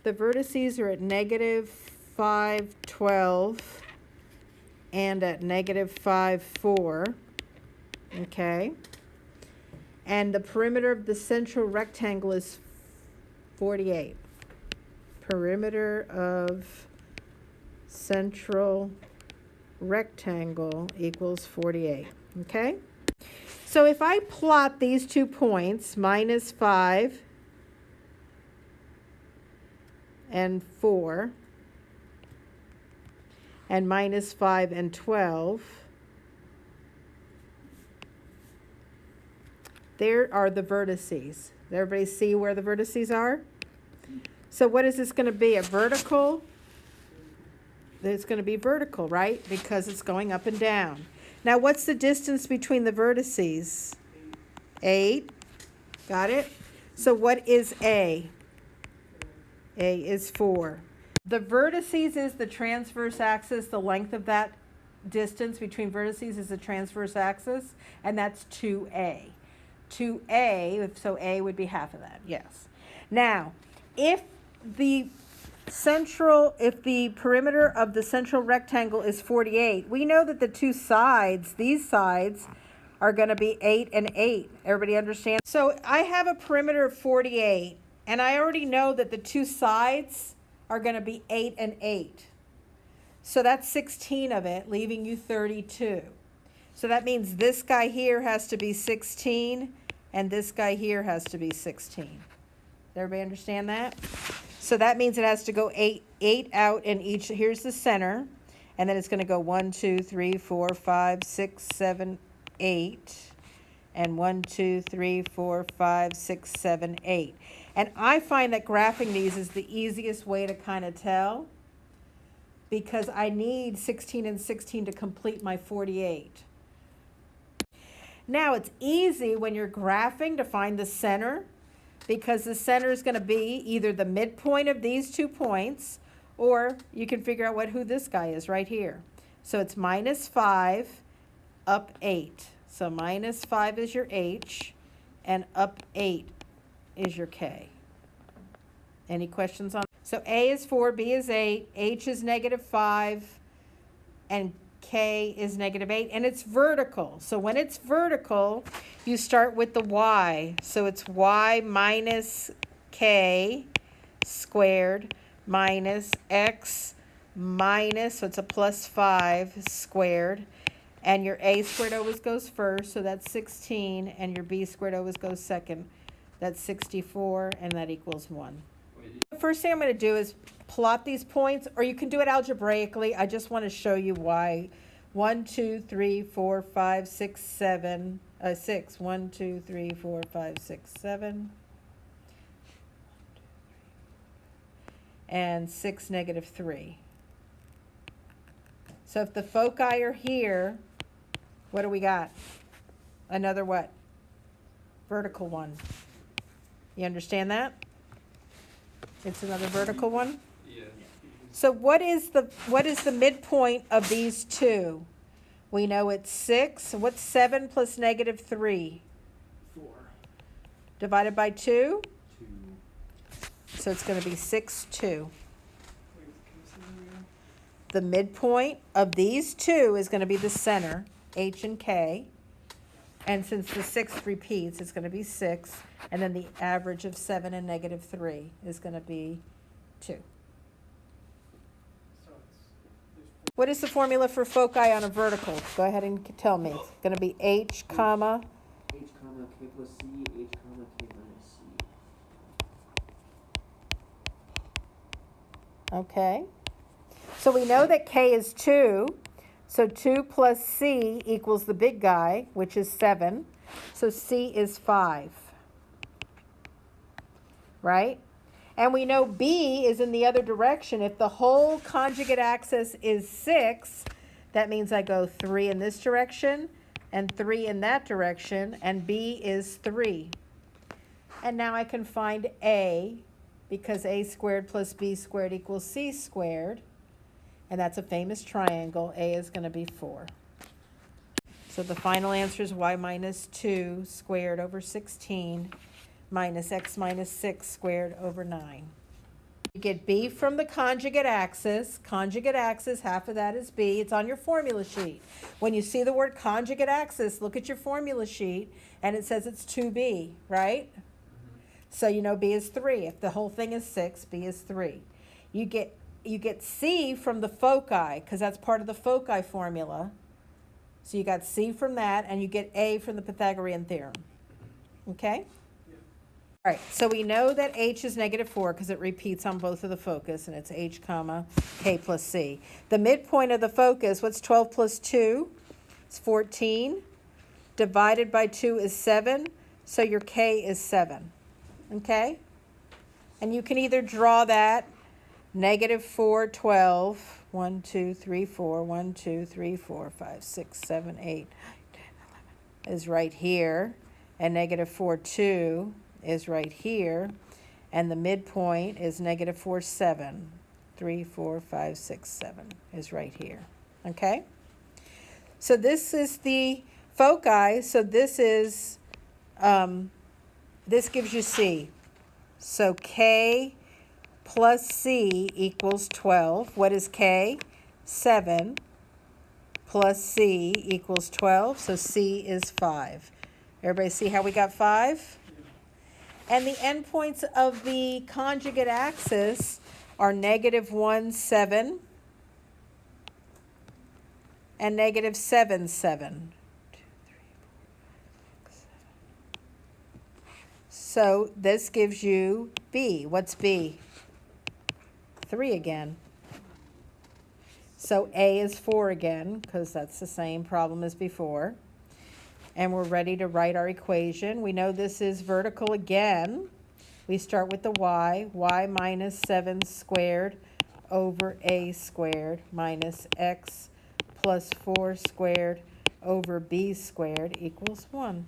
The vertices are at negative 5, 12, and at negative 5, 4. Okay. And the perimeter of the central rectangle is 48. Perimeter of central rectangle equals 48. Okay? So if I plot these 2 points, minus 5 and 4, and minus 5 and 12, there are the vertices. Does everybody see where the vertices are? So what is this going to be? A vertical? It's going to be vertical, right? Because it's going up and down. Now, what's the distance between the vertices? 8. Got it? So what is A? A is 4. The vertices is the transverse axis. The length of that distance between vertices is the transverse axis, and that's 2A. 2A, so A would be half of that, yes. Now, if the perimeter of the central rectangle is 48, we know that the two sides, these sides, are going to be 8 and 8. Everybody understand? So I have a perimeter of 48, and I already know that the two sides are going to be 8 and 8. So that's 16 of it, leaving you 32. So that means this guy here has to be 16, and this guy here has to be 16. Does everybody understand that? So that means it has to go 8 out in each. Here's the center, and then it's going to go 1, 2, 3, 4, 5, 6, 7, 8, and 1, 2, 3, 4, 5, 6, 7, 8. And I find that graphing these is the easiest way to kind of tell, because I need 16 and 16 to complete my 48. Now, it's easy when you're graphing to find the center, because the center is going to be either the midpoint of these 2 points, or you can figure out who this guy is right here. So it's minus 5 up 8. So minus 5 is your H, and up 8 is your K. Any questions on? So A is 4, B is 8, H is negative 5, and K is negative 8, and it's vertical. So when it's vertical, you start with the Y. So it's Y minus K squared minus X minus, so it's a plus 5 squared. And your A squared always goes first, so that's 16, and your B squared always goes second. That's 64, and that equals 1. The first thing I'm going to do is plot these points, or you can do it algebraically. I just want to show you why. 1, 2, 3, 4, 5, 6, 7, 6. 1, 2, 3, 4, 5, 6, 7. And 6, negative 3. So if the foci are here, what do we got? Another what? Vertical one. You understand that? It's another vertical one? Yeah. So what is the midpoint of these two? We know it's 6. What's 7 plus negative 3? 4. Divided by 2? 2. So it's going to be 6, 2. The midpoint of these two is going to be the center, H and K. And since the 6 repeats, it's going to be 6. And then the average of 7 and negative 3 is going to be 2. What is the formula for foci on a vertical? Go ahead and tell me. It's going to be H, comma. H, comma, K plus C, H, comma, K minus C. Okay. So we know that K is 2. So 2 plus C equals the big guy, which is 7. So C is 5. Right? And we know B is in the other direction. If the whole conjugate axis is 6, that means I go 3 in this direction and 3 in that direction, and B is 3. And now I can find A, because A squared plus B squared equals C squared. And that's a famous triangle. A is going to be 4. So the final answer is y minus 2 squared over 16 minus x minus 6 squared over 9. get b from the conjugate axis. Conjugate axis, half of that is b. It's on your formula sheet. When you see the word conjugate axis, look at your formula sheet, and it says it's 2b, right? So you know b is 3. If the whole thing is 6, b is 3. You get c from the foci, because that's part of the foci formula. So you got c from that, and you get a from the Pythagorean theorem. Okay? All right, so we know that h is -4 because it repeats on both of the focus, and it's h comma k plus c. The midpoint of the focus, what's 12 plus 2? It's 14. Divided by 2 is 7, so your k is 7. Okay? And you can either draw that -4, 12, 1, 2, 3, 4, 1, 2, 3, 4, 5, 6, 7, 8, 9, 10, 11 is right here, and -4, 2 is right here, and the midpoint is -4, 7. 3, 4, 5, 6, 7 is right here. Okay? So this is the foci, so this is, this gives you C. So K plus C equals 12. What is K? 7 plus C equals 12, so C is 5. Everybody see how we got 5? And the endpoints of the conjugate axis are -1, 7 and -7, 7. So this gives you B. What's B? 3 again. So A is 4 again, because that's the same problem as before. And we're ready to write our equation. We know this is vertical again. We start with the y minus 7 squared over a squared minus x plus 4 squared over b squared equals 1.